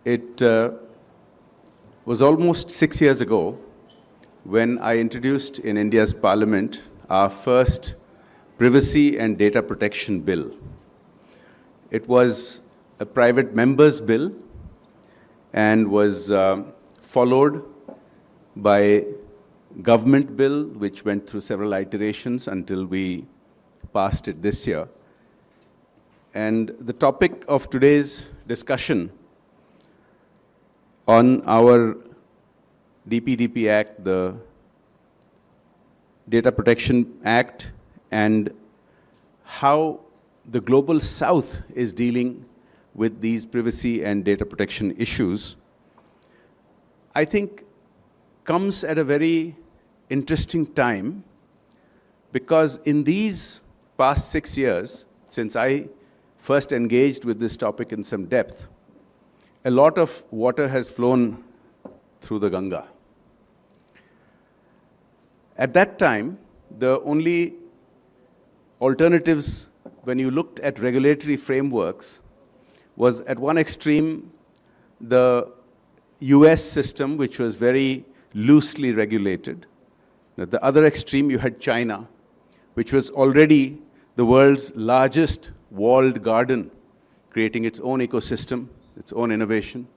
It was almost 6 years ago when I introduced in India's Parliament our first Privacy and Data Protection Bill. It was a private member's bill and was followed by government bill, which went through several iterations until we passed it this year. And the topic of today's discussion on our DPDP Act, the Data Protection Act, and how the Global South is dealing with these privacy and data protection issues, I think comes at a very interesting time, because in these past 6 years, since I first engaged with this topic in some depth, a lot of water has flown through the Ganga. At that time, the only alternatives when you looked at regulatory frameworks was at one extreme the US system, which was very loosely regulated. At the other extreme, you had China, which was already the world's largest walled garden, creating its own ecosystem, its own innovation.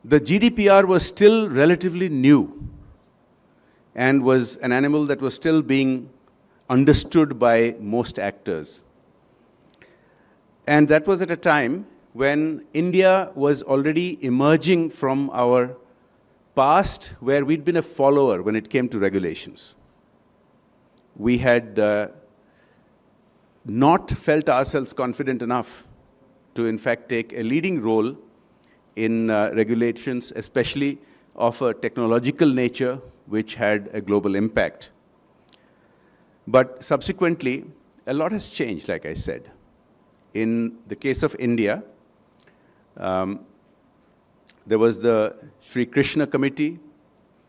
The GDPR was still relatively new and was an animal that was still being understood by most actors. And that was at a time when India was already emerging from our past, where we'd been a follower when it came to regulations. We had not felt ourselves confident enough to, in fact, take a leading role in regulations, especially of a technological nature, which had a global impact. But subsequently, a lot has changed, like I said. In the case of India, there was the Sri Krishna Committee,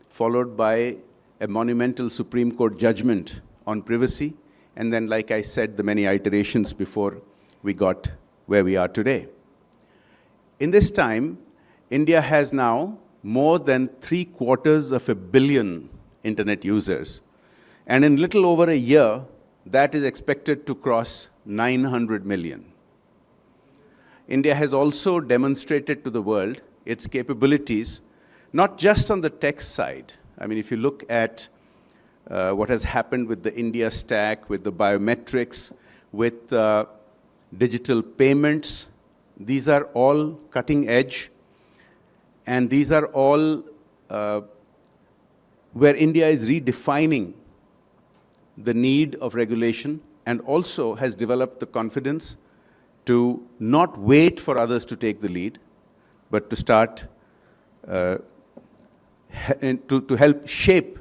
followed by a monumental Supreme Court judgment on privacy, and then, like I said, the many iterations before we got where we are today. In this time, India has now more than 750 million internet users. And in little over a year, that is expected to cross 900 million. India has also demonstrated to the world its capabilities, not just on the tech side. I mean, if you look at what has happened with the India stack, with the biometrics, with digital payments, these are all cutting edge. And these are all where India is redefining the need of regulation, and also has developed the confidence to not wait for others to take the lead, but to start to help shape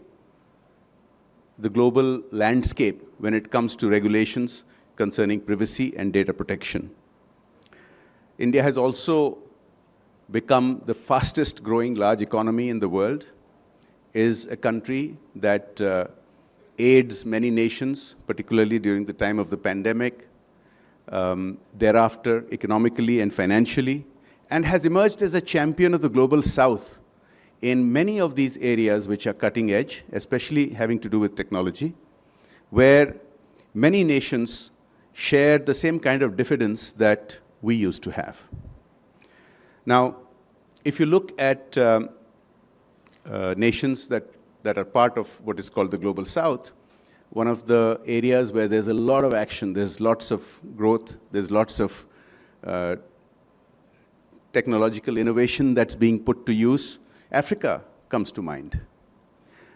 the global landscape when it comes to regulations concerning privacy and data protection. India has also become the fastest growing large economy in the world, is a country that aids many nations, particularly during the time of the pandemic, thereafter economically and financially, and has emerged as a champion of the Global South in many of these areas which are cutting edge, especially having to do with technology, where many nations share the same kind of diffidence that we used to have. Now, if you look at nations that are part of what is called the Global South, one of the areas where there's a lot of action, there's lots of growth, there's lots of technological innovation that's being put to use, Africa comes to mind.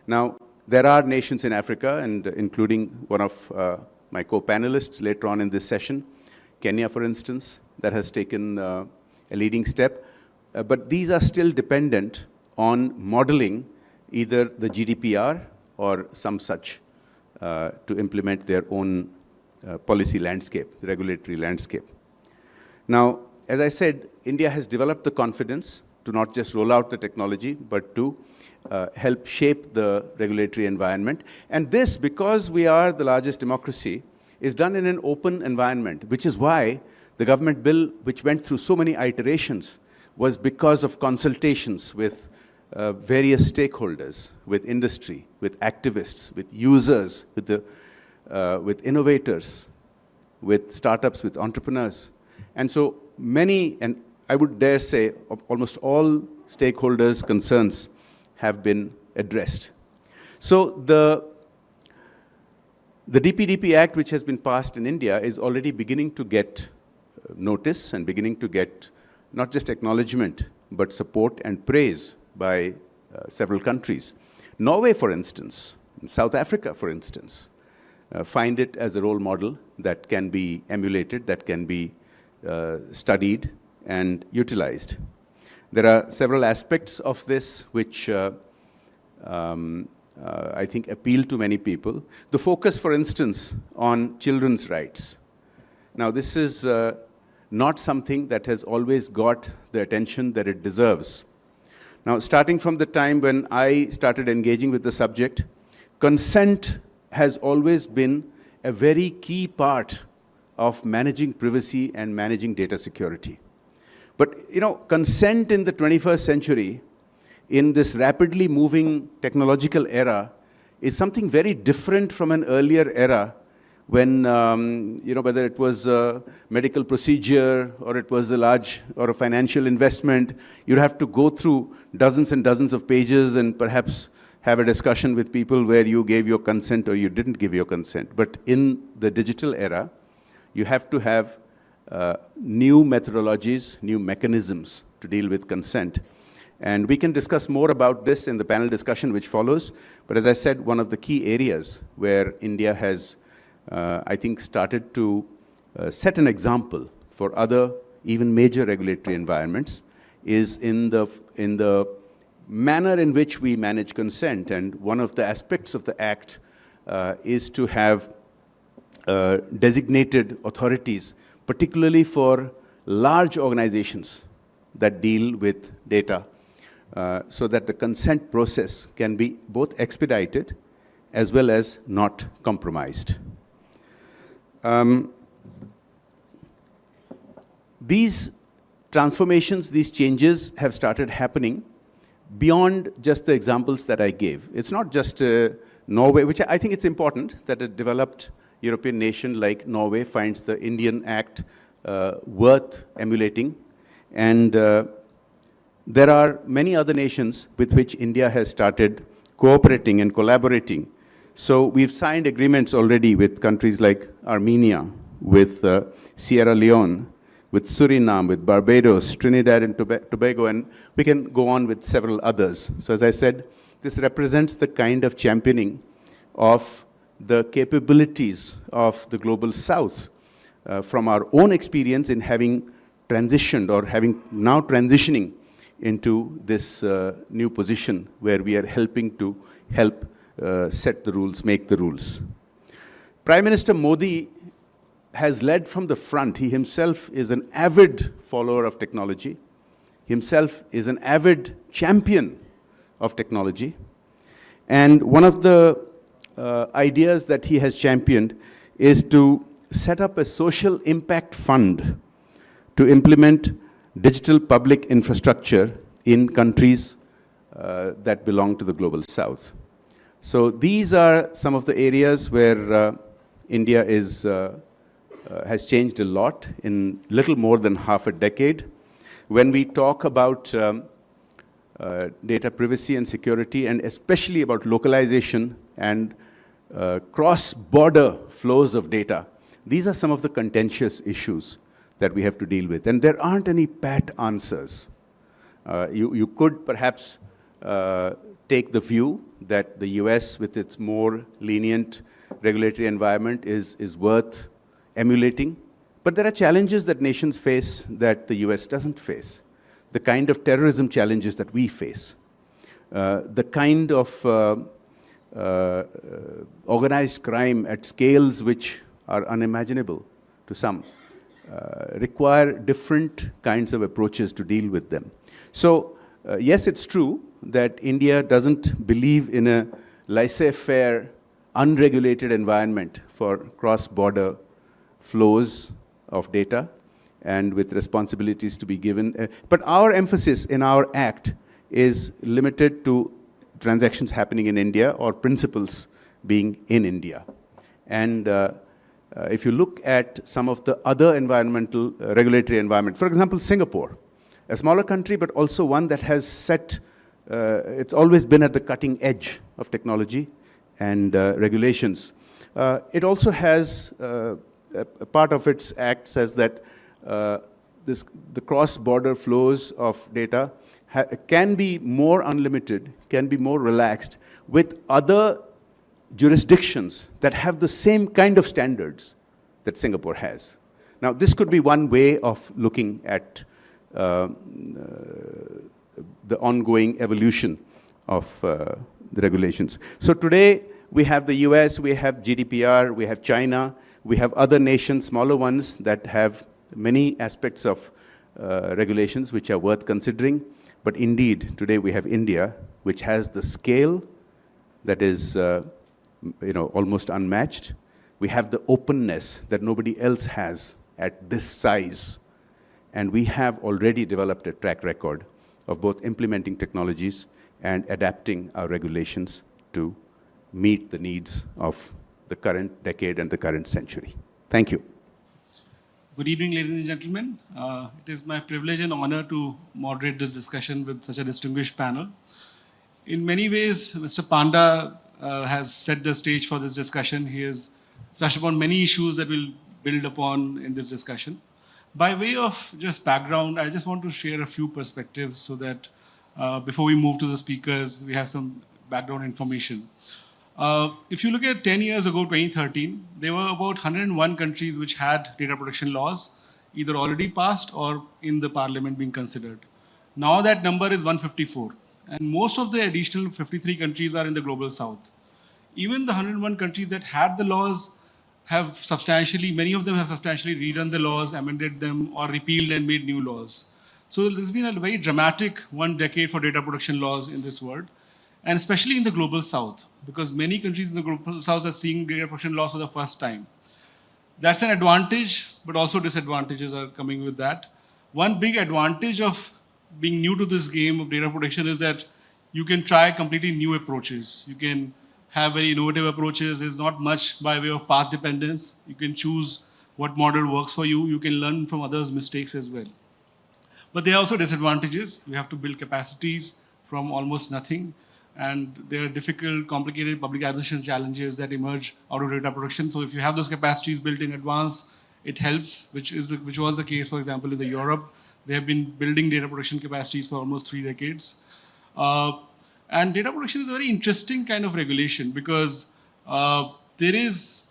Now, there are nations in Africa, and including one of my co-panelists later on in this session, Kenya, for instance, that has taken a leading step. But these are still dependent on modeling either the GDPR or some such to implement their own policy landscape, regulatory landscape. Now, as I said, India has developed the confidence to not just roll out the technology, but to help shape the regulatory environment. And this, because we are the largest democracy, is done in an open environment, which is why the government bill, which went through so many iterations, was because of consultations with various stakeholders, with industry, with activists, with users, with innovators, with startups, with entrepreneurs. And so many, and I would dare say almost all stakeholders' concerns have been addressed. So the DPDP Act, which has been passed in India, is already beginning to get notice and beginning to get not just acknowledgement, but support and praise by several countries. Norway, for instance, South Africa, for instance, find it as a role model that can be emulated, that can be studied and utilized. There are several aspects of this which I think appeal to many people. The focus, for instance, on children's rights. Now, this is not something that has always got the attention that it deserves. Now, starting from the time when I started engaging with the subject, consent has always been a very key part of managing privacy and managing data security. But, you know, consent in the 21st century, in this rapidly moving technological era, is something very different from an earlier era when, you know, whether it was a medical procedure or it was a large or a financial investment, you'd have to go through dozens and dozens of pages and perhaps have a discussion with people where you gave your consent or you didn't give your consent. But in the digital era, you have to have new methodologies, new mechanisms to deal with consent. And we can discuss more about this in the panel discussion which follows. But as I said, one of the key areas where India has, I think, started to set an example for other, even major regulatory environments is in the manner in which we manage consent. And one of the aspects of the Act is to have designated authorities, particularly for large organizations that deal with data, so that the consent process can be both expedited as well as not compromised. These transformations, these changes have started happening beyond just the examples that I gave. It's not just Norway, which I think it's important that a developed European nation like Norway finds the Indian Act worth emulating. And there are many other nations with which India has started cooperating and collaborating. So we've signed agreements already with countries like Armenia, with Sierra Leone, with Suriname, with Barbados, Trinidad and Tobago, and we can go on with several others. So as I said, this represents the kind of championing of the capabilities of the Global South from our own experience in having transitioned or having now transitioning into this new position where we are helping to help set the rules, make the rules. Prime Minister Modi has led from the front. He himself is an avid follower of technology. Himself is an avid champion of technology. And one of the ideas that he has championed is to set up a social impact fund to implement digital public infrastructure in countries that belong to the Global South. So these are some of the areas where India has changed a lot in little more than half a decade. When we talk about data privacy and security, and especially about localization and cross-border flows of data, these are some of the contentious issues that we have to deal with. And there aren't any pat answers. You could perhaps take the view that the US, with its more lenient regulatory environment, is worth emulating. But there are challenges that nations face that the US doesn't face. The kind of terrorism challenges that we face. The kind of organized crime at scales which are unimaginable to some. Require different kinds of approaches to deal with them. So, yes, it's true that India doesn't believe in a laissez-faire, unregulated environment for cross-border flows of data. and with responsibilities to be given. But our emphasis in our act is limited to transactions happening in India or principles being in India. And if you look at some of the other environmental, regulatory environment, for example, Singapore, a smaller country, but also one that has set, it's always been at the cutting edge of technology and regulations. It also has, a part of its act says that the cross-border flows of data can be more unlimited, can be more relaxed with other jurisdictions that have the same kind of standards that Singapore has. Now, this could be one way of looking at the ongoing evolution of the regulations. So today, we have the US, we have GDPR, we have China, we have other nations, smaller ones, that have many aspects of regulations which are worth considering. But indeed, today we have India, which has the scale that is almost unmatched. We have the openness that nobody else has at this size. And we have already developed a track record of both implementing technologies and adapting our regulations to meet the needs of the current decade and the current century. Thank you. Good evening, ladies and gentlemen. It is my privilege and honor to moderate this discussion with such a distinguished panel. In many ways, Mr. Panda has set the stage for this discussion. He has touched upon many issues that we'll build upon in this discussion. By way of just background, I just want to share a few perspectives so that before we move to the speakers, we have some background information. If you look at 10 years ago, 2013, there were about 101 countries which had data protection laws, either already passed or in the parliament being considered. Now that number is 154. And most of the additional 53 countries are in the global south. Even the 101 countries that had the laws have many of them have substantially redone the laws, amended them, or repealed and made new laws. So there's been a very dramatic 1 decade for data protection laws in this world, and especially in the global south, because many countries in the global south are seeing data protection laws for the first time. That's an advantage, but also disadvantages are coming with that. One big advantage of being new to this game of data protection is that you can try completely new approaches. You can have very innovative approaches. There's not much by way of path dependence. You can choose what model works for you. You can learn from others' mistakes as well. But there are also disadvantages. You have to build capacities from almost nothing. And there are difficult, complicated public administration challenges that emerge out of data protection. So if you have those capacities built in advance, it helps, which was the case, for example, in Europe. They have been building data protection capacities for almost 3 decades. And data protection is a very interesting kind of regulation because there is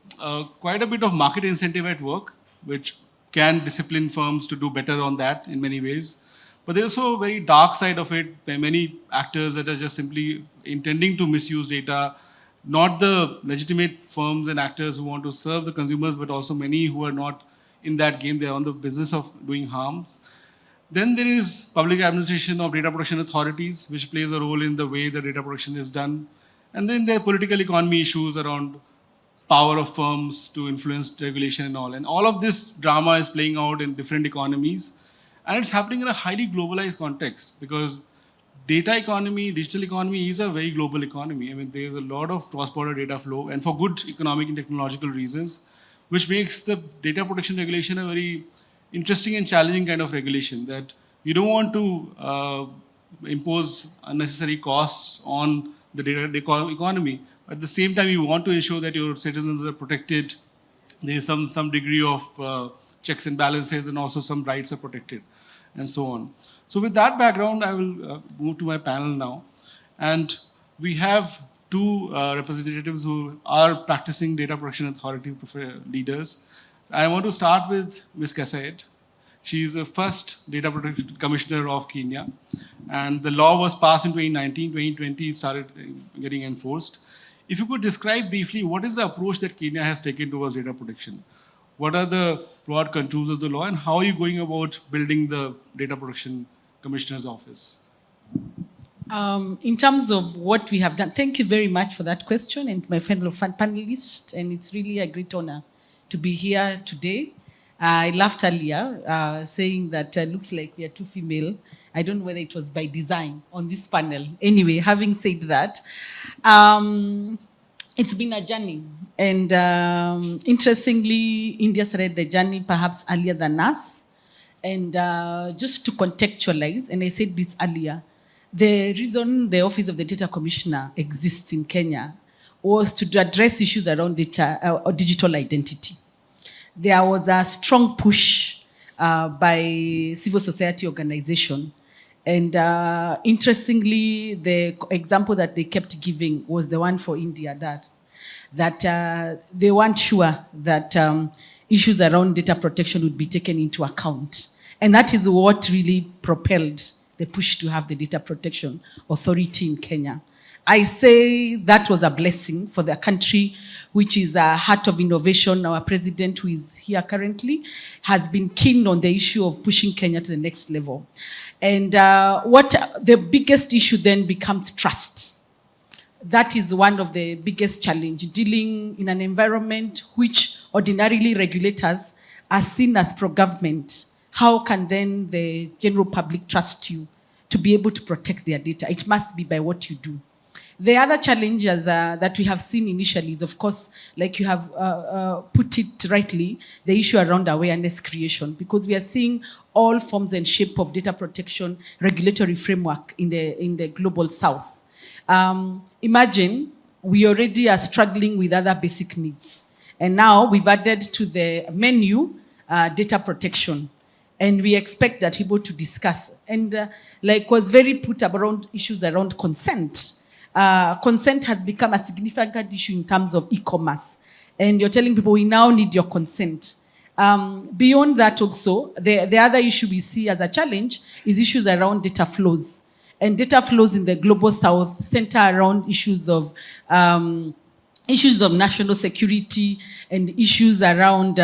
quite a bit of market incentive at work, which can discipline firms to do better on that in many ways. But there's also a very dark side of it. There are many actors that are just simply intending to misuse data, not the legitimate firms and actors who want to serve the consumers, but also many who are not in that game. They're on the business of doing harm. Then there is public administration of data protection authorities, which plays a role in the way the data protection is done. And then there are political economy issues around power of firms to influence regulation and all. And all of this drama is playing out in different economies. And it's happening in a highly globalized context because data economy, digital economy is a very global economy. I mean, there's a lot of cross-border data flow and for good economic and technological reasons, which makes the data protection regulation a very interesting and challenging kind of regulation that you don't want to impose unnecessary costs on the data economy. At the same time, you want to ensure that your citizens are protected. There is some degree of checks and balances and also some rights are protected and so on. So with that background, I will move to my panel now. And we have 2 representatives who are practicing data protection authority leaders. I want to start with Ms. Kassait. She is the first data protection commissioner of Kenya. And the law was passed in 2019. 2020, it started getting enforced. If you could describe briefly, what is the approach that Kenya has taken towards data protection? What are the broad contours of the law and how are you going about building the data protection commissioner's office? In terms of what we have done, thank you very much for that question and my fellow panelists. And it's really a great honor to be here today. I laughed earlier, saying that looks like we are too female. I don't know whether it was by design on this panel. Anyway, having said that, it's been a journey. And interestingly, India started the journey perhaps earlier than us. And just to contextualize, and I said this earlier, the reason the Office of the Data Commissioner exists in Kenya was to address issues around data or digital identity. There was a strong push by civil society organization. And interestingly, the example that they kept giving was the one for India, that they weren't sure that issues around data protection would be taken into account. And that is what really propelled the push to have the Data Protection Authority in Kenya. I say that was a blessing for the country, which is a heart of innovation. Our president, who is here currently, has been keen on the issue of pushing Kenya to the next level. And what the biggest issue then becomes trust. That is one of the biggest challenges, dealing in an environment which ordinarily regulators are seen as pro-government. How can then the general public trust you to be able to protect their data? It must be by what you do. The other challenges that we have seen initially is, of course, like you have put it rightly, the issue around awareness creation, because we are seeing all forms and shape of data protection regulatory framework in the global south. Imagine we already are struggling with other basic needs. And now we've added to the menu data protection. And we expect that people to discuss. And like was very put up around issues around consent. Consent has become a significant issue in terms of e-commerce. And you're telling people, we now need your consent. Beyond that also, the other issue we see as a challenge is issues around data flows. And data flows in the global south center around issues of national security and issues around,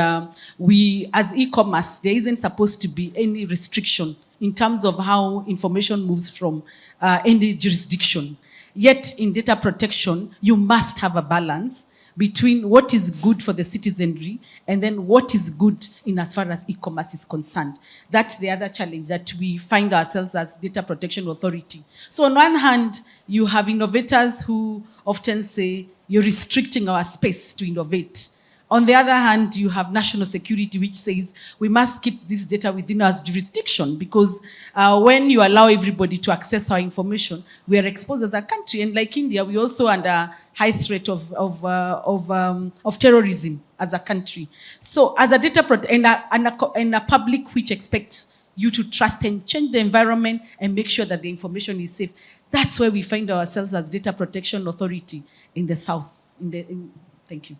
we as e-commerce, there isn't supposed to be any restriction in terms of how information moves from any jurisdiction. Yet in data protection, you must have a balance between what is good for the citizenry and then what is good in as far as e-commerce is concerned. That's the other challenge that we find ourselves as Data Protection Authority. So on one hand, you have innovators who often say, you're restricting our space to innovate. On the other hand, you have national security, which says we must keep this data within our jurisdiction, because when you allow everybody to access our information, we are exposed as a country. And like India, we also under high threat of terrorism as a country. So as a data and a public which expects you to trust and change the environment and make sure that the information is safe, that's where we find ourselves as Data Protection Authority in the South. Thank you.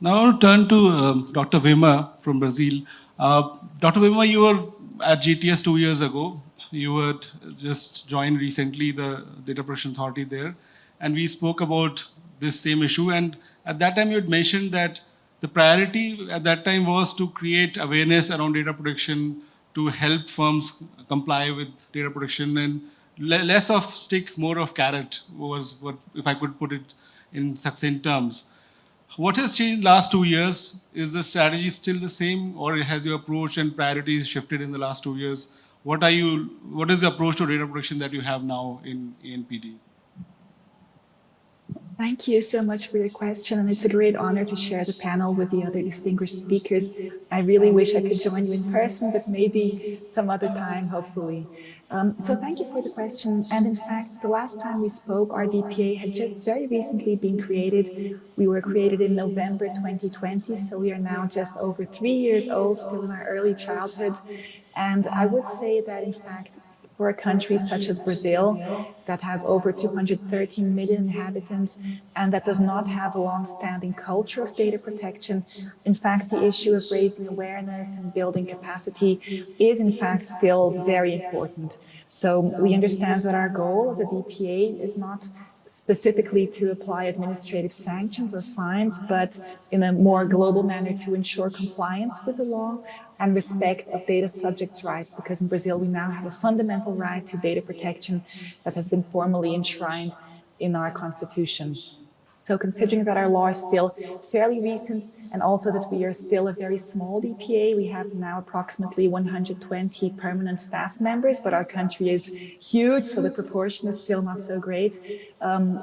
Now I want to turn to Dr. Wimmer from Brazil. Dr. Wimmer, you were at GTS 2 years ago. You were just joined recently the Data Protection Authority there. And we spoke about this same issue. And at that time, you had mentioned that the priority at that time was to create awareness around data protection, to help firms comply with data protection, and less of stick, more of carrot was what, if I could put it in succinct terms. What has changed last 2 years? Is the strategy still the same, or has your approach and priorities shifted in the last 2 years? What is the approach to data protection that you have now in ANPD? Thank you so much for your question, and it's a great honor to share the panel with the other distinguished speakers. I really wish I could join you in person, but maybe some other time, hopefully. So thank you for the question. And in fact, the last time we spoke, our DPA had just very recently been created. We were created in November 2020, so we are now just over 3 years old, still in our early childhood. And I would say that, in fact, for a country such as Brazil, that has over 213 million inhabitants and that does not have a long-standing culture of data protection, in fact, the issue of raising awareness and building capacity is, in fact, still very important. So we understand that our goal as a DPA is not specifically to apply administrative sanctions or fines, but in a more global manner to ensure compliance with the law and respect of data subjects' rights, because in Brazil we now have a fundamental right to data protection that has been formally enshrined in our constitution. So considering that our law is still fairly recent and also that we are still a very small DPA, we have now approximately 120 permanent staff members, but our country is huge, so the proportion is still not so great.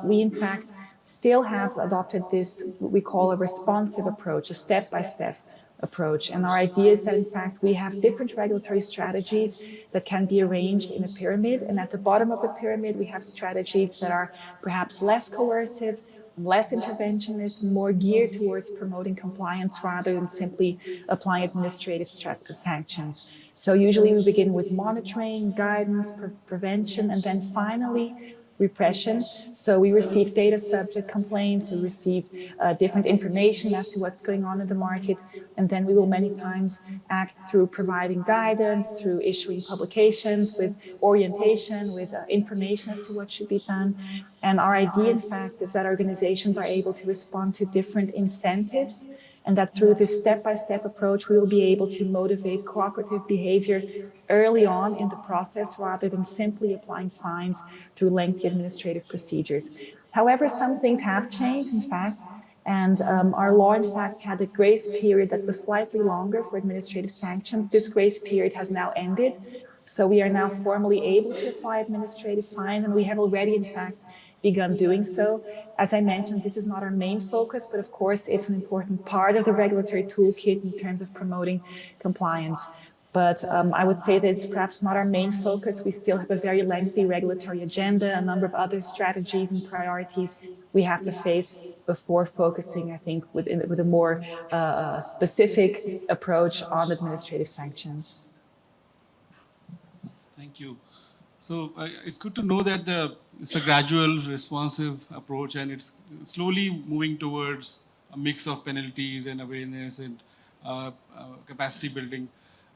We in fact still have adopted this, what we call a responsive approach, a step-by-step approach. And our idea is that, in fact, we have different regulatory strategies that can be arranged in a pyramid. And at the bottom of the pyramid, we have strategies that are perhaps less coercive, less interventionist, more geared towards promoting compliance rather than simply applying administrative sanctions. So usually we begin with monitoring, guidance, prevention, and then finally repression. So we receive data subject complaints, we receive different information as to what's going on in the market, and then we will many times act through providing guidance, through issuing publications with orientation, with information as to what should be done. And our idea, in fact, is that organizations are able to respond to different incentives, and that through this step-by-step approach, we will be able to motivate cooperative behavior early on in the process rather than simply applying fines through lengthy administrative procedures. However, some things have changed, in fact, and our law, in fact, had a grace period that was slightly longer for administrative sanctions. This grace period has now ended, so we are now formally able to apply administrative fines, and we have already, in fact, begun doing so. As I mentioned, this is not our main focus, but of course, it's an important part of the regulatory toolkit in terms of promoting compliance. But I would say that it's perhaps not our main focus. We still have a very lengthy regulatory agenda, a number of other strategies and priorities we have to face before focusing, I think, with a more specific approach on administrative sanctions. Thank you. So it's good to know that it's a gradual, responsive approach, and it's slowly moving towards a mix of penalties and awareness and capacity building.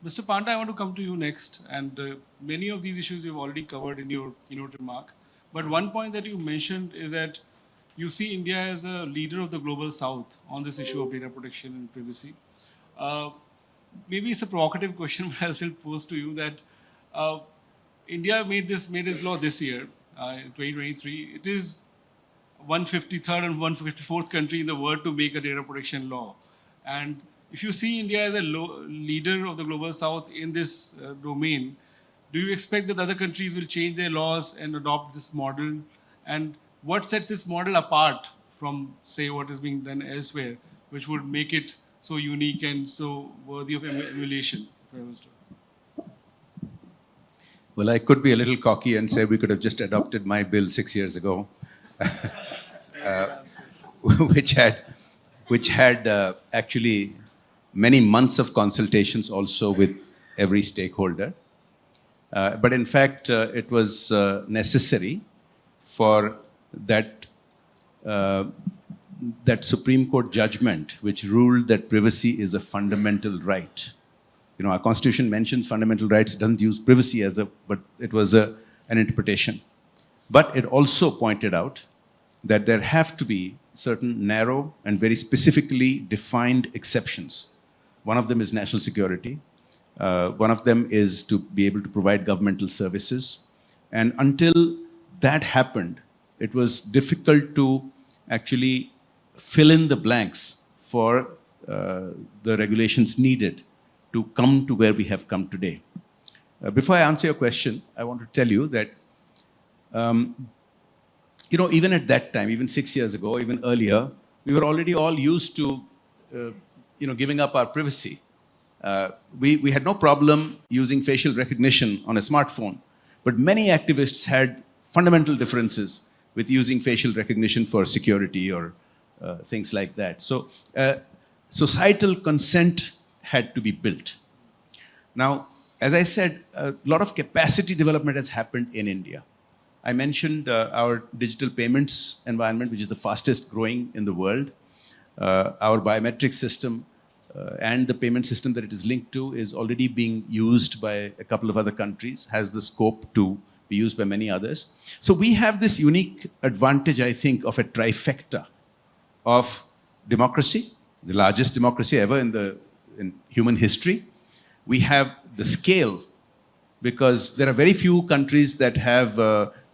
Mr. Panda, I want to come to you next, and many of these issues you've already covered in your keynote remark. But one point that you mentioned is that you see India as a leader of the global south on this issue of data protection and privacy. Maybe it's a provocative question, but I'll still pose to you that India made its law this year, in 2023. It is 153rd and 154th country in the world to make a data protection law. And if you see India as a leader of the global south in this domain, do you expect that other countries will change their laws and adopt this model? And what sets this model apart from, say, what is being done elsewhere, which would make it so unique and so worthy of emulation, if I was to? Well, I could be a little cocky and say we could have just adopted my bill 6 years ago, which had actually many months of consultations also with every stakeholder. But in fact, it was necessary for that Supreme Court judgment which ruled that privacy is a fundamental right. You know, our constitution mentions fundamental rights, doesn't use privacy but it was an interpretation. But it also pointed out that there have to be certain narrow and very specifically defined exceptions. One of them is national security. One of them is to be able to provide governmental services. And until that happened, it was difficult to actually fill in the blanks for the regulations needed to come to where we have come today. Before I answer your question, I want to tell you that, even at that time, even 6 years ago, even earlier, we were already all used to, giving up our privacy. We had no problem using facial recognition on a smartphone, but many activists had fundamental differences with using facial recognition for security or things like that. So societal consent had to be built. Now, as I said, a lot of capacity development has happened in India. I mentioned our digital payments environment, which is the fastest growing in the world. Our biometric system and the payment system that it is linked to is already being used by a couple of other countries, has the scope to be used by many others. So we have this unique advantage, I think, of a trifecta of democracy, the largest democracy ever in human history. We have the scale, because there are very few countries that have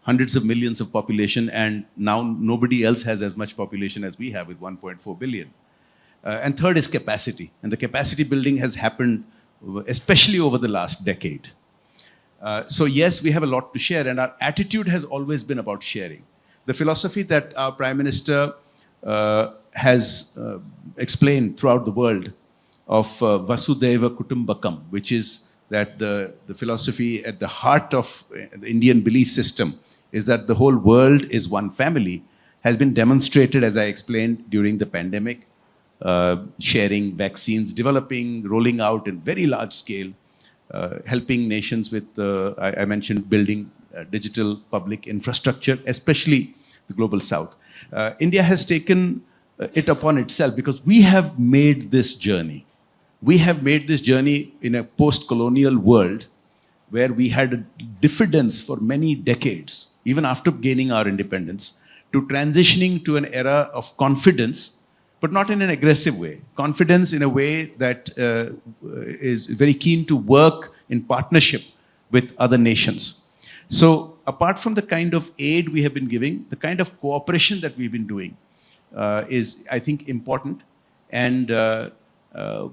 hundreds of millions of population, and now nobody else has as much population as we have with 1.4 billion. And third is capacity. And the capacity building has happened especially over the last decade. So yes, we have a lot to share, and our attitude has always been about sharing. The philosophy that our Prime Minister has explained throughout the world of Vasudhaiva Kutumbakam, which is that the philosophy at the heart of the Indian belief system is that the whole world is one family, has been demonstrated, as I explained, during the pandemic, sharing vaccines, developing, rolling out in very large scale, helping nations with, I mentioned, building digital public infrastructure, especially the global south. India has taken it upon itself because we have made this journey. We have made this journey in a post-colonial world where we had a diffidence for many decades, even after gaining our independence, to transitioning to an era of confidence, but not in an aggressive way. Confidence in a way that is very keen to work in partnership with other nations. So apart from the kind of aid we have been giving, the kind of cooperation that we've been doing is, I think, important. And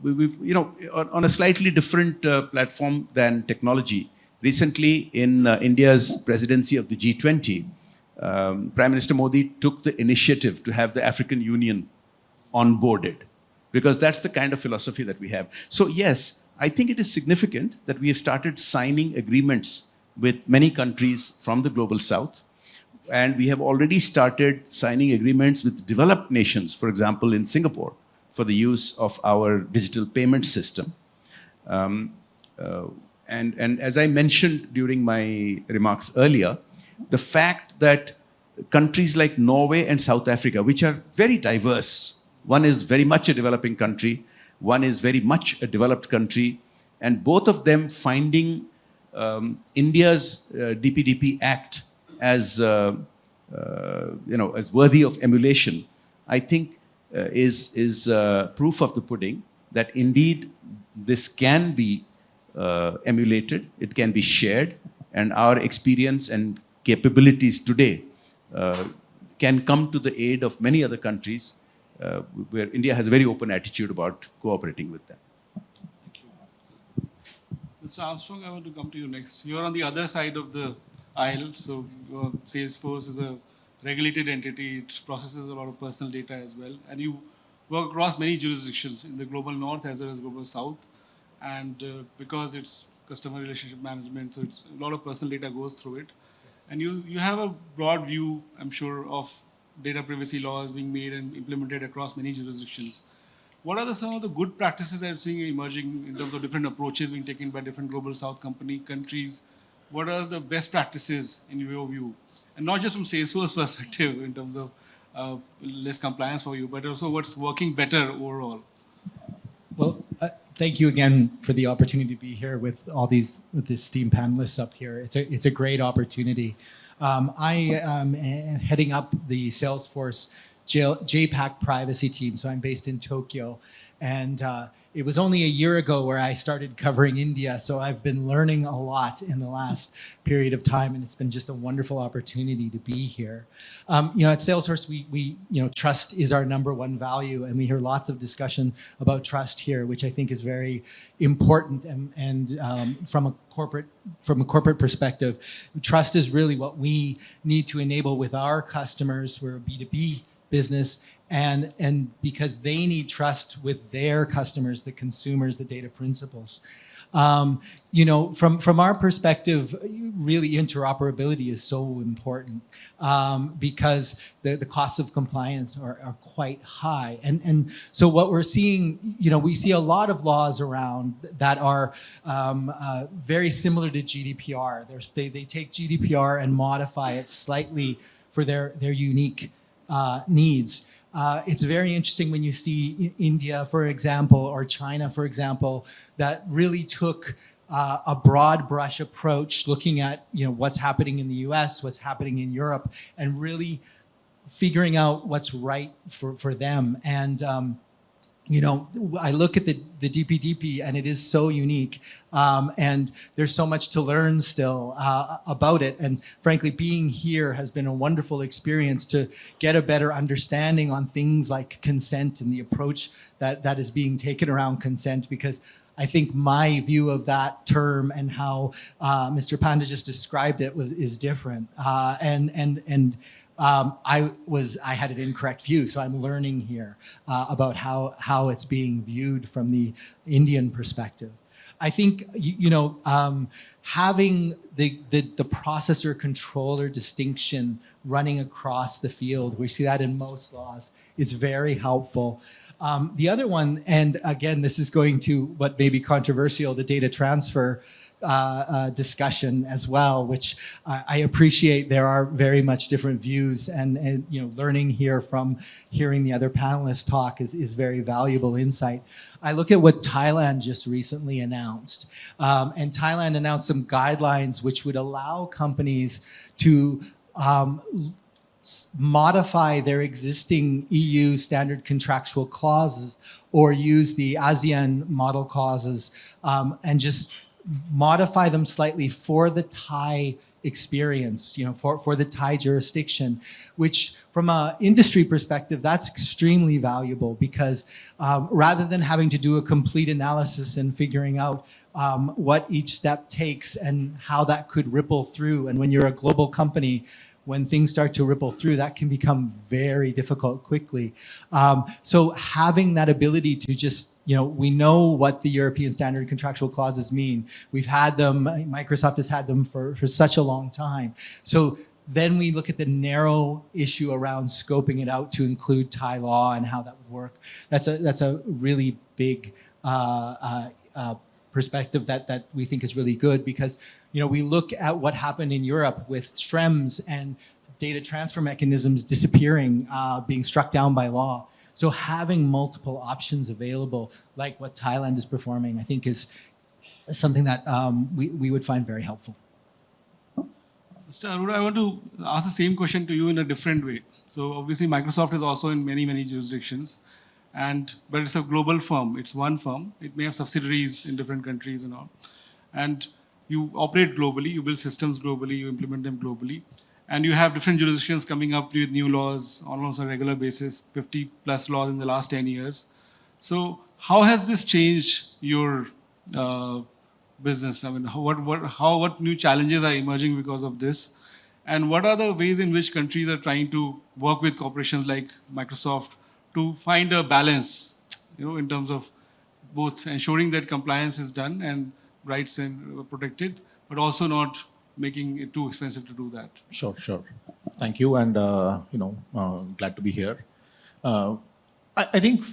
we've, on a slightly different platform than technology, recently in India's presidency of the G20, Prime Minister Modi took the initiative to have the African Union onboarded, because that's the kind of philosophy that we have. So yes, I think it is significant that we have started signing agreements with many countries from the global south, and we have already started signing agreements with developed nations, for example, in Singapore, for the use of our digital payment system. And as I mentioned during my remarks earlier, the fact that countries like Norway and South Africa, which are very diverse, one is very much a developing country, one is very much a developed country, and both of them finding India's DPDP Act as as worthy of emulation, I think is proof of the pudding that indeed this can be emulated, it can be shared, and our experience and capabilities today can come to the aid of many other countries where India has a very open attitude about cooperating with them. Thank you. Mr. Armstrong, I want to come to you next. You're on the other side of the aisle, so Salesforce is a regulated entity. It processes a lot of personal data as well, and you work across many jurisdictions in the global north as well as global south. And because it's customer relationship management, so it's a lot of personal data goes through it. And you have a broad view, I'm sure, of data privacy laws being made and implemented across many jurisdictions. What are some of the good practices that I'm seeing emerging in terms of different approaches being taken by different global south countries? What are the best practices in your view? And not just from Salesforce perspective in terms of less compliance for you, but also what's working better overall? Well, thank you again for the opportunity to be here with all these esteemed panelists up here. It's a great opportunity. I am heading up the Salesforce JAPAC privacy team, so I'm based in Tokyo. And it was only a year ago where I started covering India, so I've been learning a lot in the last period of time, and it's been just a wonderful opportunity to be here. At Salesforce, we trust is our #1 value, and we hear lots of discussion about trust here, which I think is very important. And from a corporate perspective, trust is really what we need to enable with our customers. We're a B2B business, and because they need trust with their customers, the consumers, the data principals. From our perspective, really interoperability is so important because the costs of compliance are quite high. And so what we're seeing, we see a lot of laws around that are very similar to GDPR. They take GDPR and modify it slightly for their unique needs. It's very interesting when you see India, for example, or China, for example, that really took a broad brush approach, looking at what's happening in the US, what's happening in Europe, and really figuring out what's right for them. And you know, I look at the DPDP and it is so unique, and there's so much to learn still about it. And frankly, being here has been a wonderful experience to get a better understanding on things like consent and the approach that is being taken around consent, because I think my view of that term and how Mr. Panda just described it is different. I had an incorrect view, so I'm learning here about how it's being viewed from the Indian perspective. I think having the processor controller distinction running across the field, we see that in most laws, is very helpful. The other one, and again, this is going to what may be controversial, the data transfer discussion as well, which I appreciate there are very much different views, and you know, learning here from hearing the other panelists talk is very valuable insight. I look at what Thailand just recently announced, and Thailand announced some guidelines which would allow companies to modify their existing EU standard contractual clauses or use the ASEAN model clauses and just modify them slightly for the Thai experience, you know, for the Thai jurisdiction, which from an industry perspective, that's extremely valuable, because rather than having to do a complete analysis and figuring out what each step takes and how that could ripple through, and when you're a global company, when things start to ripple through, that can become very difficult quickly. So having that ability to just, you know, we know what the European standard contractual clauses mean. We've had them, Microsoft has had them for such a long time. So then we look at the narrow issue around scoping it out to include Thai law and how that would work. That's a really big perspective that we think is really good, because you know, we look at what happened in Europe with Schrems and data transfer mechanisms disappearing, being struck down by law. So having multiple options available, like what Thailand is performing, I think is something that we would find very helpful. Mr. Aurora, I want to ask the same question to you in a different way. So obviously Microsoft is also in many, many jurisdictions, but it's a global firm. It's one firm. It may have subsidiaries in different countries and all. And you operate globally, you build systems globally, you implement them globally, and you have different jurisdictions coming up with new laws almost on a regular basis, 50 plus laws in the last 10 years. So how has this changed your business? I mean, what new challenges are emerging because of this? And what are the ways in which countries are trying to work with corporations like Microsoft to find a balance, you know, in terms of both ensuring that compliance is done and rights and protected, but also not making it too expensive to do that? Sure. Thank you, and glad to be here. I think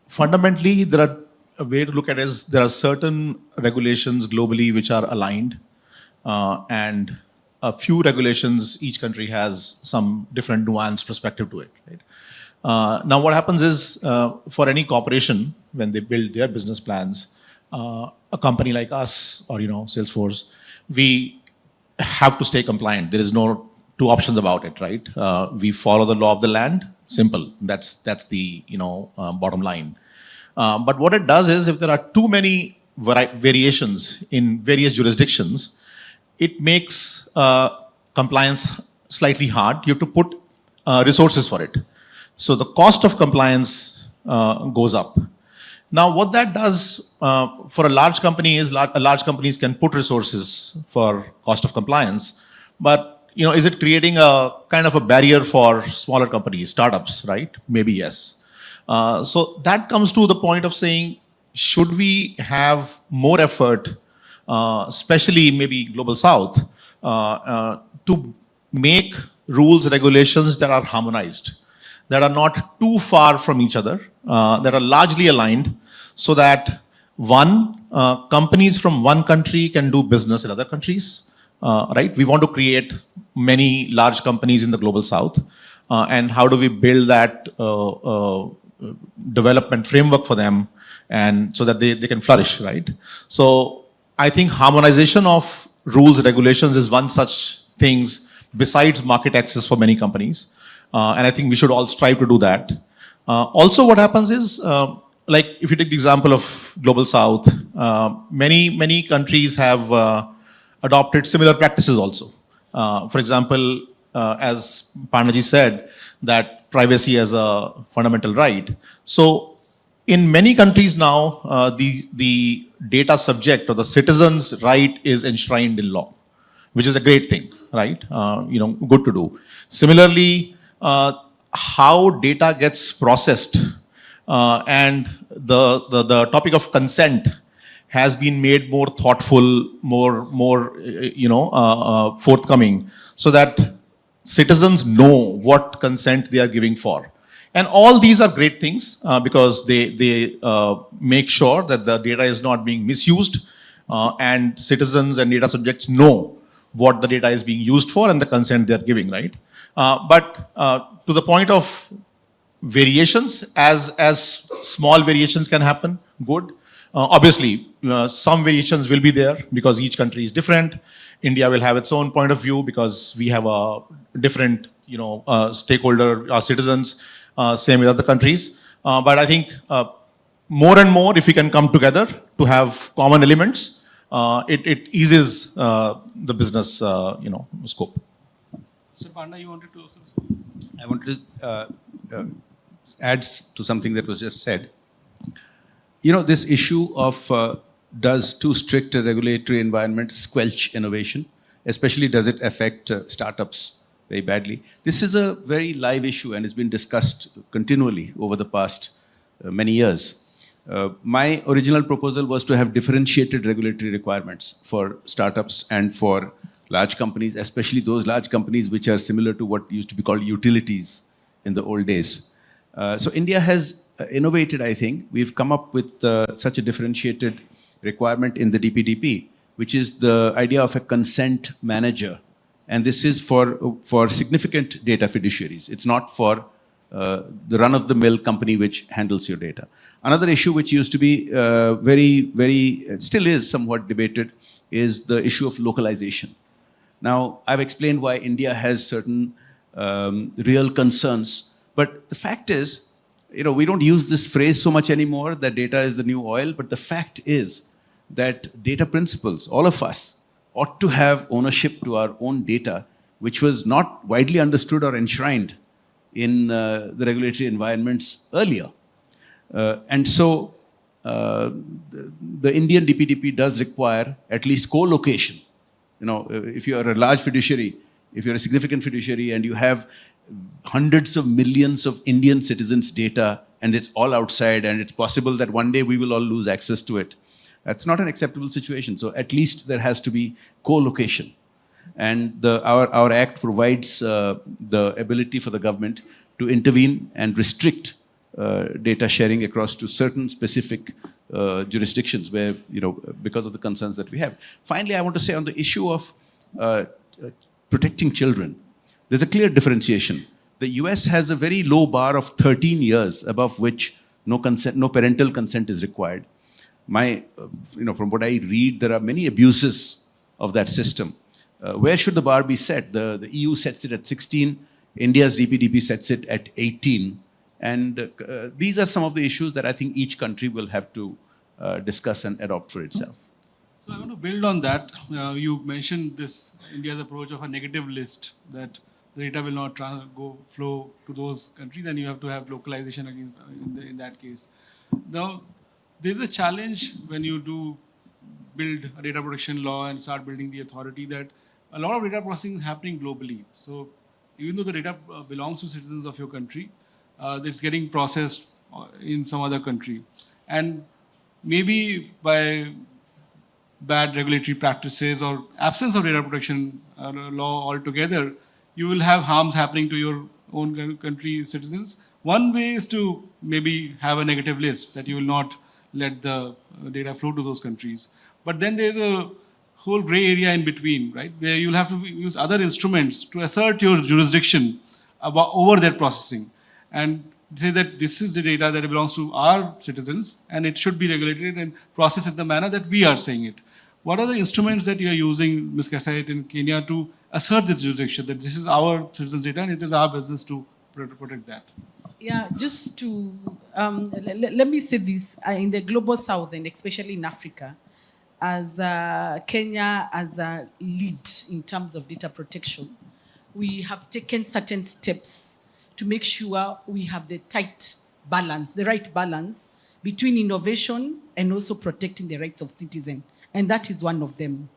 fundamentally a way to look at it is there are certain regulations globally which are aligned, and a few regulations, each country has some different nuanced perspective to it. Right? Now, what happens is for any corporation, when they build their business plans, a company like us or Salesforce, we have to stay compliant. There is no two options about it, right? We follow the law of the land. Simple. That's the bottom line. But what it does is, if there are too many variations in various jurisdictions, it makes compliance slightly hard. You have to put resources for it. So the cost of compliance goes up. Now, what that does for a large company is large companies can put resources for cost of compliance, but is it creating a kind of a barrier for smaller companies, startups, right? Maybe yes. So that comes to the point of saying, should we have more effort, especially maybe Global South, to make rules, regulations that are harmonized, that are not too far from each other, that are largely aligned, so that companies from one country can do business in other countries, right? We want to create many large companies in the Global South, and how do we build that development framework for them, and so that they can flourish, right? So I think harmonization of rules, regulations is one such things besides market access for many companies. And I think we should all strive to do that. Also, what happens is, like if you take the example of Global South, many countries have adopted similar practices also. For example, as Pandaji said, that privacy as a fundamental right. So in many countries now, the data subject or the citizen's right is enshrined in law, which is a great thing, right? Good to do. Similarly, how data gets processed and the topic of consent has been made more thoughtful, more forthcoming, so that citizens know what consent they are giving for. And all these are great things because they make sure that the data is not being misused and citizens and data subjects know what the data is being used for and the consent they are giving, right? But to the point of variations, as small variations can happen, good. Obviously, some variations will be there because each country is different. India will have its own point of view because we have a different, stakeholder, our citizens, same with other countries. But I think more and more, if we can come together to have common elements, it eases the business, scope. Mr. Panda, you wanted to also I want to add to something that was just said. This issue of does too strict a regulatory environment squelch innovation, especially does it affect startups very badly? This is a very live issue and has been discussed continually over the past many years. My original proposal was to have differentiated regulatory requirements for startups and for large companies, especially those large companies which are similar to what used to be called utilities in the old days. So India has innovated, I think. We've come up with such a differentiated requirement in the DPDP, which is the idea of a consent manager. And this is for significant data fiduciaries. It's not for the run-of-the-mill company which handles your data. Another issue which used to be still is somewhat debated, is the issue of localization. Now, I've explained why India has certain real concerns, but the fact is, we don't use this phrase so much anymore, that data is the new oil, but the fact is that data principles, all of us, ought to have ownership to our own data, which was not widely understood or enshrined in the regulatory environments earlier. And so the Indian DPDP does require at least co-location. If you are a large fiduciary, if you're a significant fiduciary and you have hundreds of millions of Indian citizens' data and it's all outside and it's possible that one day we will all lose access to it, that's not an acceptable situation. So at least there has to be co-location. And our act provides the ability for the government to intervene and restrict data sharing across to certain specific jurisdictions where, because of the concerns that we have. Finally, I want to say on the issue of protecting children, there's a clear differentiation. The US has a very low bar of 13 years above which no parental consent is required. From what I read, there are many abuses of that system. Where should the bar be set? The EU sets it at 16. India's DPDP sets it at 18. And these are some of the issues that I think each country will have to discuss and adopt for itself. So I want to build on that. You mentioned this India's approach of a negative list, that the data will not flow to those countries, and you have to have localization against, in that case. Now, there's a challenge when you do build a data protection law and start building the authority, that a lot of data processing is happening globally. So even though the data belongs to citizens of your country, it's getting processed in some other country. And maybe by bad regulatory practices or absence of data protection law altogether, you will have harms happening to your own country citizens. One way is to maybe have a negative list, that you will not let the data flow to those countries. But then there's a whole gray area in between, right, where you'll have to use other instruments to assert your jurisdiction over their processing, and say that this is the data that belongs to our citizens and it should be regulated and processed in the manner that we are saying it. What are the instruments that you are using, Ms. Kassait, in Kenya to assert this jurisdiction, that this is our citizens' data and it is our business to protect that? Yeah, just to let me say this: in the global south and especially in Africa, as Kenya as a lead in terms of data protection, we have taken certain steps to make sure we have the tight balance, the right balance between innovation and also protecting the rights of citizens, and that is one of them.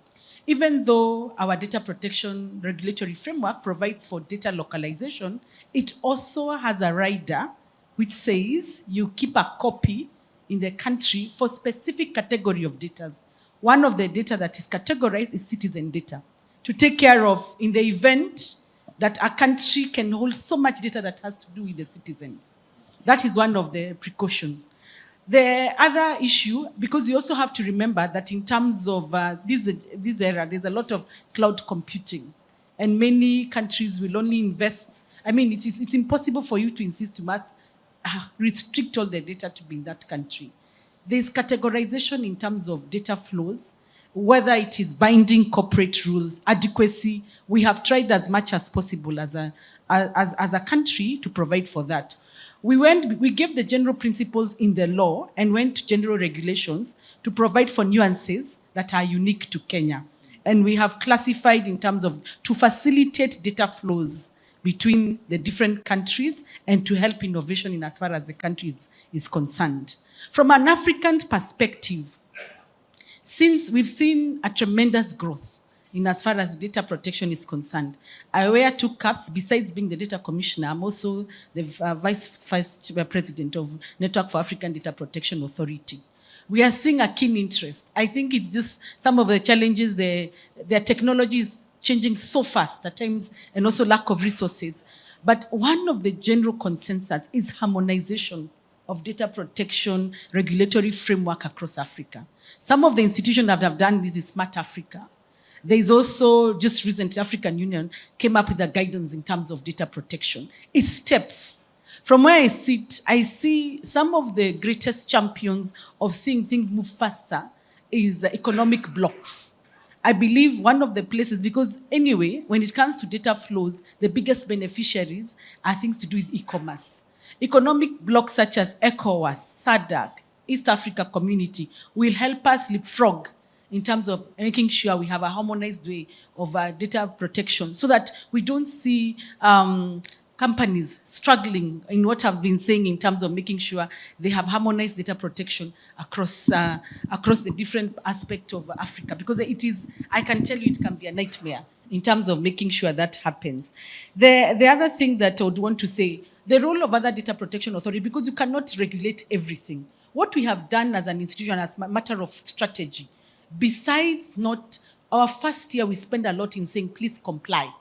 Even though our data protection regulatory framework provides for data localization, it also has a rider which says you keep a copy in the country for specific category of data. One of the data that is categorized is citizen data, to take care of in the event that a country can hold so much data that has to do with the citizens. That is one of the precautions. The other issue, because you also have to remember that in terms of this era, there's a lot of cloud computing, and many countries will only invest. I mean, it's impossible for you to insist you must restrict all the data to be in that country. There's categorization in terms of data flows, whether it is binding corporate rules, adequacy. We have tried as much as possible as a country to provide for that. We gave the general principles in the law and went to general regulations to provide for nuances that are unique to Kenya. And we have classified in terms of to facilitate data flows between the different countries and to help innovation in as far as the country is concerned. From an African perspective, since we've seen a tremendous growth in as far as data protection is concerned, I wear two caps. Besides being the data commissioner, I'm also the vice president of Network for African Data Protection Authority. We are seeing a keen interest. I think it's just some of the challenges, their technology is changing so fast at times, and also lack of resources. But one of the general consensus is harmonization of data protection regulatory framework across Africa. Some of the institutions that have done this is Smart Africa. There is also, just recently, African Union came up with a guidance in terms of data protection. It's steps. From where I sit, I see some of the greatest champions of seeing things move faster is economic blocks. I believe one of the places, because anyway, when it comes to data flows, the biggest beneficiaries are things to do with e-commerce. Economic blocks such as ECOWAS, SADC, East Africa Community will help us leapfrog in terms of making sure we have a harmonized way of data protection so that we don't see companies struggling in what I've been saying in terms of making sure they have harmonized data protection across the different aspects of Africa. Because it is, I can tell you, it can be a nightmare in terms of making sure that happens. The other thing that I would want to say, the role of other data protection authority, because you cannot regulate everything. What we have done as an institution, as a matter of strategy, besides not, our first year we spend a lot in saying, please comply.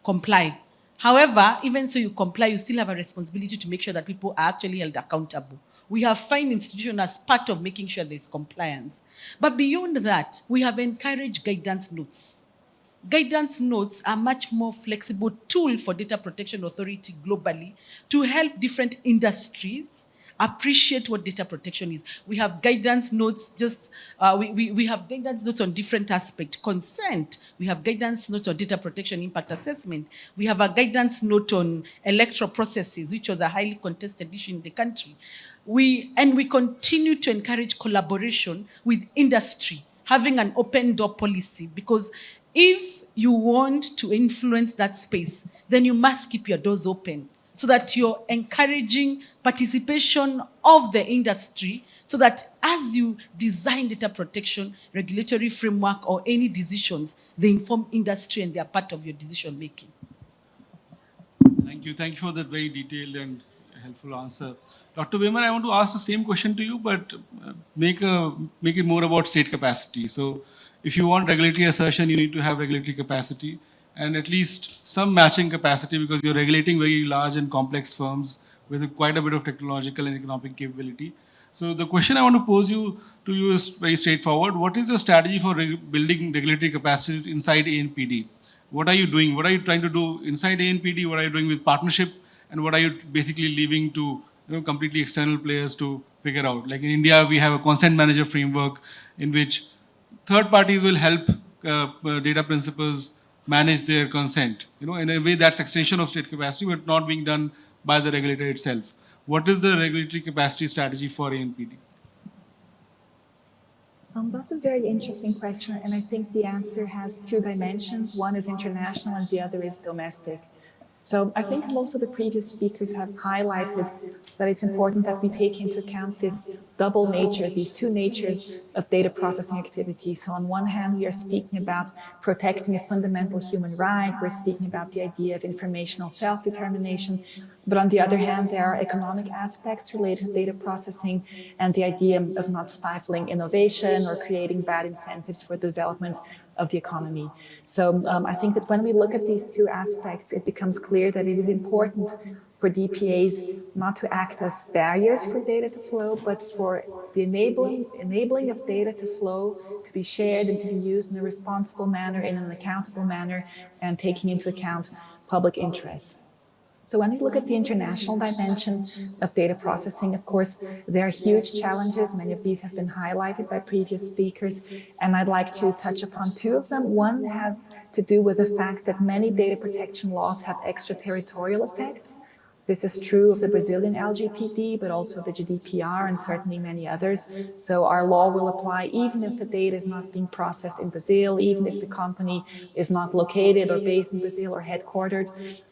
Comply. However, even so you comply, you still have a responsibility to make sure that people are actually held accountable. We have fine institutions as part of making sure there's compliance. But beyond that, we have encouraged guidance notes. Guidance notes are much more flexible tool for data protection authority globally to help different industries appreciate what data protection is. We have guidance notes, we have guidance notes on different aspects. Consent, we have guidance notes on data protection impact assessment. We have a guidance note on electoral processes, which was a highly contested issue in the country. We continue to encourage collaboration with industry, having an open door policy, because if you want to influence that space, then you must keep your doors open so that you're encouraging participation of the industry so that as you design data protection, regulatory framework, or any decisions, they inform industry and they are part of your decision making. Thank you. Thank you for that very detailed and helpful answer. Dr. Wimmer, I want to ask the same question to you, but make it more about state capacity. So if you want regulatory assertion, you need to have regulatory capacity and at least some matching capacity, because you're regulating very large and complex firms with quite a bit of technological and economic capability. So the question I want to pose to you is very straightforward. What is your strategy for building regulatory capacity inside ANPD? What are you doing? What are you trying to do inside ANPD? What are you doing with partnership? And what are you basically leaving to completely external players to figure out? Like in India, we have a consent manager framework in which third parties will help data principals manage their consent. In a way that's extension of state capacity, but not being done by the regulator itself. What is the regulatory capacity strategy for ANPD? That's a very interesting question, and I think the answer has two dimensions. One is international and the other is domestic. So I think most of the previous speakers have highlighted that it's important that we take into account this double nature, these two natures of data processing activity. So on one hand, we are speaking about protecting a fundamental human right. We're speaking about the idea of informational self-determination. But on the other hand, there are economic aspects related to data processing and the idea of not stifling innovation or creating bad incentives for the development of the economy. So I think that when we look at these two aspects, it becomes clear that it is important for DPAs not to act as barriers for data to flow, but for the enabling of data to flow, to be shared and to be used in a responsible manner, in an accountable manner, and taking into account public interest. So when we look at the international dimension of data processing, of course, there are huge challenges. Many of these have been highlighted by previous speakers, and I'd like to touch upon two of them. One has to do with the fact that many data protection laws have extraterritorial effects. This is true of the Brazilian LGPD, but also the GDPR and certainly many others. So our law will apply even if the data is not being processed in Brazil, even if the company is not located or based in Brazil or headquartered.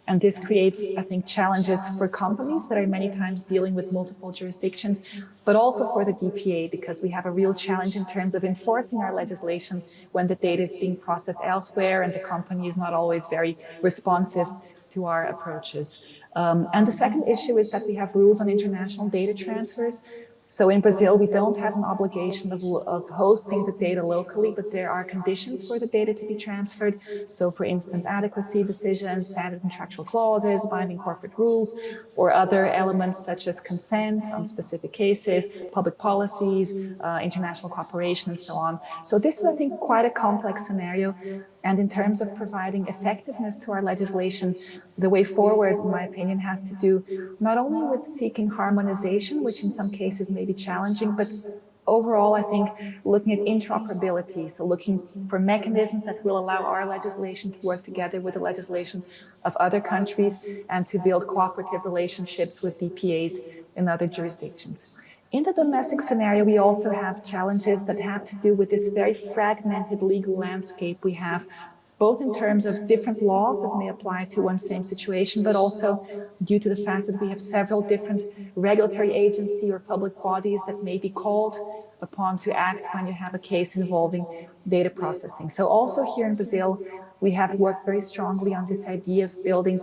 And this creates, I think, challenges for companies that are many times dealing with multiple jurisdictions, but also for the DPA, because we have a real challenge in terms of enforcing our legislation when the data is being processed elsewhere and the company is not always very responsive to our approaches. And the second issue is that we have rules on international data transfers. So in Brazil, we don't have an obligation of hosting the data locally, but there are conditions for the data to be transferred. So for instance, adequacy decisions, standard contractual clauses, binding corporate rules, or other elements such as consent on specific cases, public policies, international cooperation, and so on. So this is, I think, quite a complex scenario. And in terms of providing effectiveness to our legislation, the way forward, in my opinion, has to do not only with seeking harmonization, which in some cases may be challenging, but overall, I think, looking at interoperability. So looking for mechanisms that will allow our legislation to work together with the legislation of other countries and to build cooperative relationships with DPAs in other jurisdictions. In the domestic scenario, we also have challenges that have to do with this very fragmented legal landscape we have, both in terms of different laws that may apply to one same situation, but also due to the fact that we have several different regulatory agencies or public bodies that may be called upon to act when you have a case involving data processing. So also here in Brazil, we have worked very strongly on this idea of building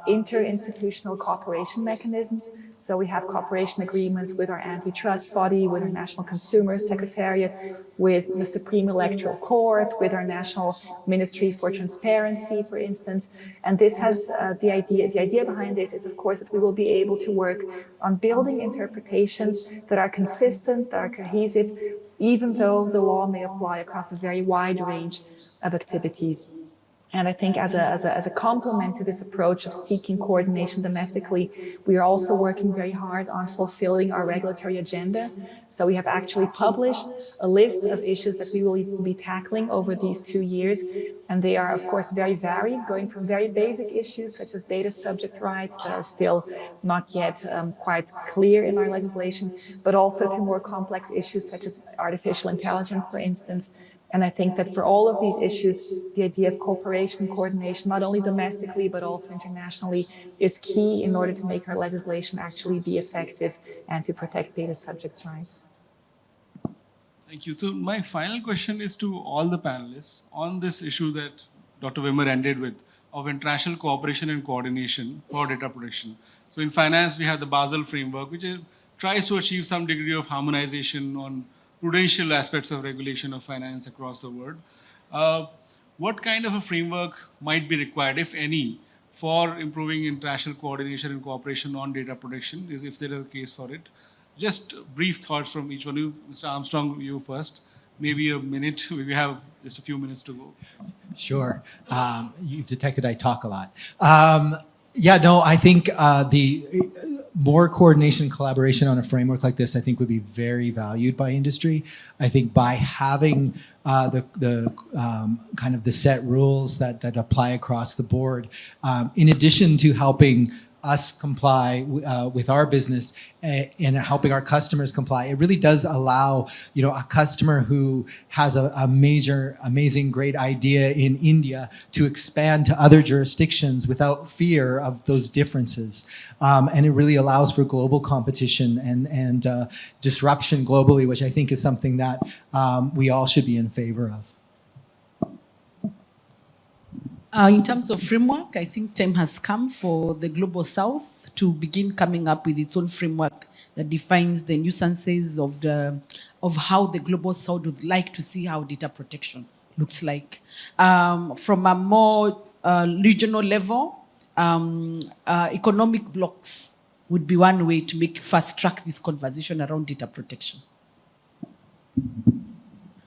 interinstitutional cooperation mechanisms. So we have cooperation agreements with our antitrust body, with our National Consumer Secretariat, with the Supreme Electoral Court, with our National Ministry for Transparency, for instance. And this has the idea behind this is, of course, that we will be able to work on building interpretations that are consistent, that are cohesive, even though the law may apply across a very wide range of activities. And I think as a complement to this approach of seeking coordination domestically, we are also working very hard on fulfilling our regulatory agenda. So we have actually published a list of issues that we will be tackling over these 2 years. And they are, of course, very varied, going from very basic issues such as data subject rights that are still not yet quite clear in our legislation, but also to more complex issues such as artificial intelligence, for instance. And I think that for all of these issues, the idea of cooperation and coordination, not only domestically, but also internationally, is key in order to make our legislation actually be effective and to protect data subjects' rights. Thank you. So my final question is to all the panelists on this issue that Dr. Wimmer ended with, of international cooperation and coordination for data protection. So in finance, we have the Basel framework, which tries to achieve some degree of harmonization on prudential aspects of regulation of finance across the world. What kind of a framework might be required, if any, for improving international coordination and cooperation on data protection, if there is a case for it? Just brief thoughts from each one of you. Mr. Armstrong, you first. Maybe a minute. We have just a few minutes to go. Sure. You've detected I talk a lot. I think the more coordination and collaboration on a framework like this, I think, would be very valued by industry. I think by having the kind of the set rules that apply across the board, in addition to helping us comply with our business and helping our customers comply. It really does allow, a customer who has a major, amazing, great idea in India to expand to other jurisdictions without fear of those differences. And it really allows for global competition and disruption globally, which I think is something that we all should be in favor of. In terms of framework, I think time has come for the Global South to begin coming up with its own framework that defines the nuances of how the Global South would like to see how data protection looks like. From a more regional level, economic blocks would be one way to fast track this conversation around data protection.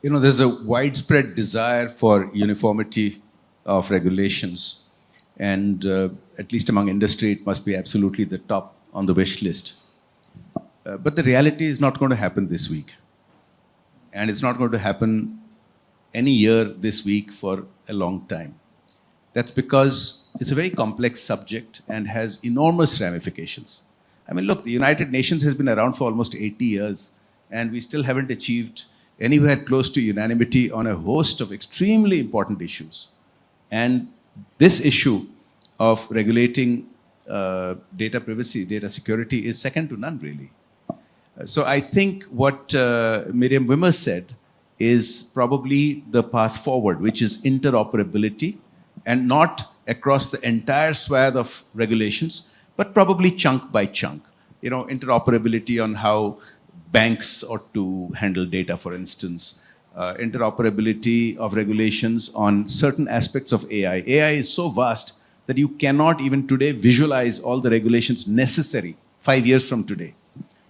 There's a widespread desire for uniformity of regulations, and at least among industry, it must be absolutely the top on the wish list. But the reality is not going to happen this week, and it's not going to happen any year this week for a long time. That's because it's a very complex subject and has enormous ramifications. I mean, look, the United Nations has been around for almost 80 years, and we still haven't achieved anywhere close to unanimity on a host of extremely important issues. And this issue of regulating data privacy, data security is second to none, really. So I think what Miriam Wimmer said is probably the path forward, which is interoperability, and not across the entire swath of regulations, but probably chunk by chunk. Interoperability on how banks ought to handle data, for instance. Interoperability of regulations on certain aspects of AI. AI is so vast that you cannot even today visualize all the regulations necessary 5 years from today.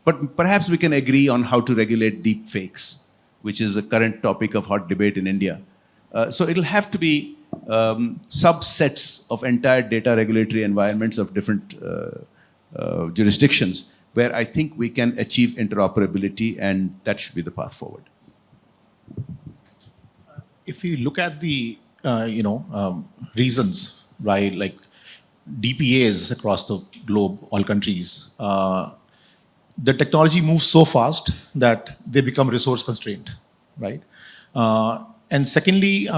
But perhaps we can agree on how to regulate deep fakes, which is a current topic of hot debate in India. So it'll have to be subsets of entire data regulatory environments of different jurisdictions where I think we can achieve interoperability, and that should be the path forward. If you look at the reasons, right, like DPAs across the globe, all countries, the technology moves so fast that they become resource constrained, right? And secondly,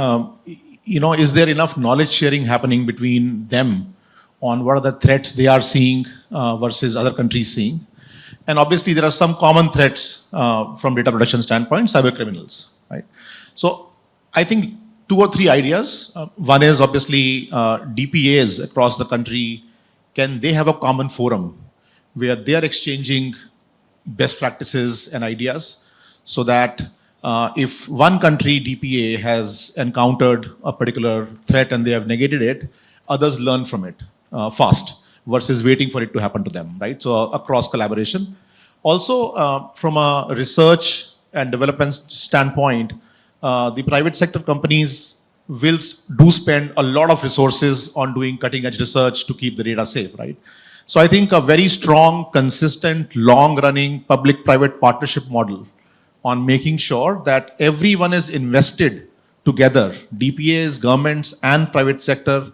is there enough knowledge sharing happening between them on what are the threats they are seeing versus other countries seeing? And obviously, there are some common threats from data protection standpoint, cyber criminals, right? So I think 2 or 3 ideas. One is obviously DPAs across the country, can they have a common forum where they are exchanging best practices and ideas so that if one country DPA has encountered a particular threat and they have negated it, others learn from it fast versus waiting for it to happen to them, right? So a cross collaboration. Also, from a research and development standpoint, the private sector companies do spend a lot of resources on doing cutting edge research to keep the data safe, right? So I think a very strong, consistent, long running public-private partnership model on making sure that everyone is invested together, DPAs, governments and private sector,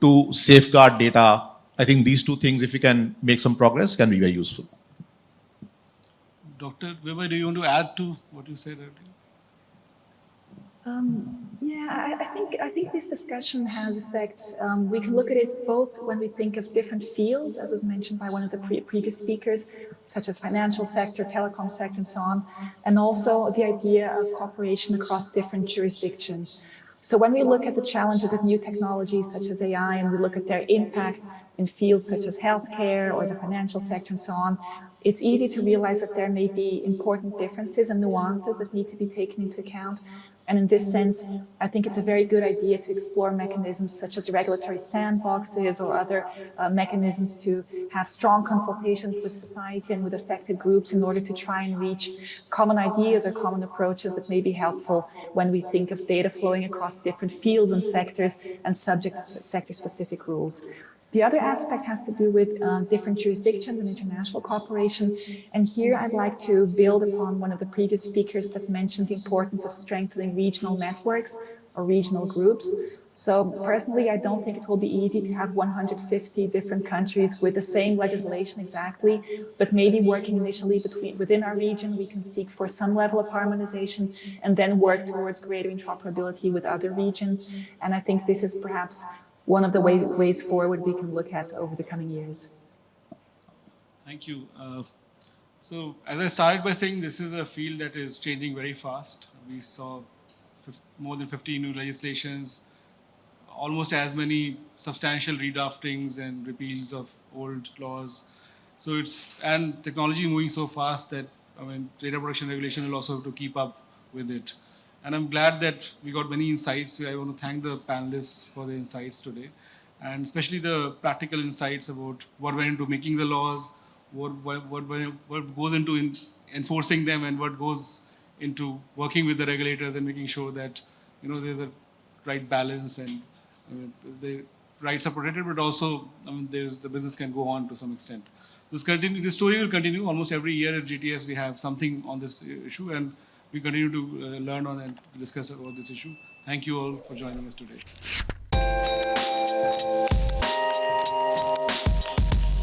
to safeguard data. I think these 2 things, if we can make some progress, can be very useful. Dr. Wimmer, do you want to add to what you said earlier? Yeah, I think this discussion has effects. We can look at it both when we think of different fields, as was mentioned by one of the previous speakers, such as financial sector, telecom sector, and so on, and also the idea of cooperation across different jurisdictions. So when we look at the challenges of new technologies such as AI, and we look at their impact in fields such as healthcare or the financial sector and so on, it's easy to realize that there may be important differences and nuances that need to be taken into account. And in this sense, I think it's a very good idea to explore mechanisms such as regulatory sandboxes or other mechanisms to have strong consultations with society and with affected groups in order to try and reach common ideas or common approaches that may be helpful when we think of data flowing across different fields and sectors and subject to sector-specific rules. The other aspect has to do with different jurisdictions and international cooperation. And here I'd like to build upon one of the previous speakers that mentioned the importance of strengthening regional networks or regional groups. So personally, I don't think it will be easy to have 150 different countries with the same legislation exactly, but maybe working initially within our region, we can seek for some level of harmonization and then work towards greater interoperability with other regions. And I think this is perhaps one of the ways forward we can look at over the coming years. Thank you. So as I started by saying, this is a field that is changing very fast. We saw more than 50 new legislations, almost as many substantial redraftings and repeals of old laws. So and technology moving so fast that, I mean, data protection regulation will also have to keep up with it. And I'm glad that we got many insights. I want to thank the panelists for the insights today, and especially the practical insights about what went into making the laws, what goes into enforcing them, and what goes into working with the regulators and making sure that, you know, there's a right balance and the rights are protected, but also, I mean, the business can go on to some extent. This story will continue. Almost every year at GTS we have something on this issue, and we continue to learn on and discuss about this issue. Thank you all for joining us today.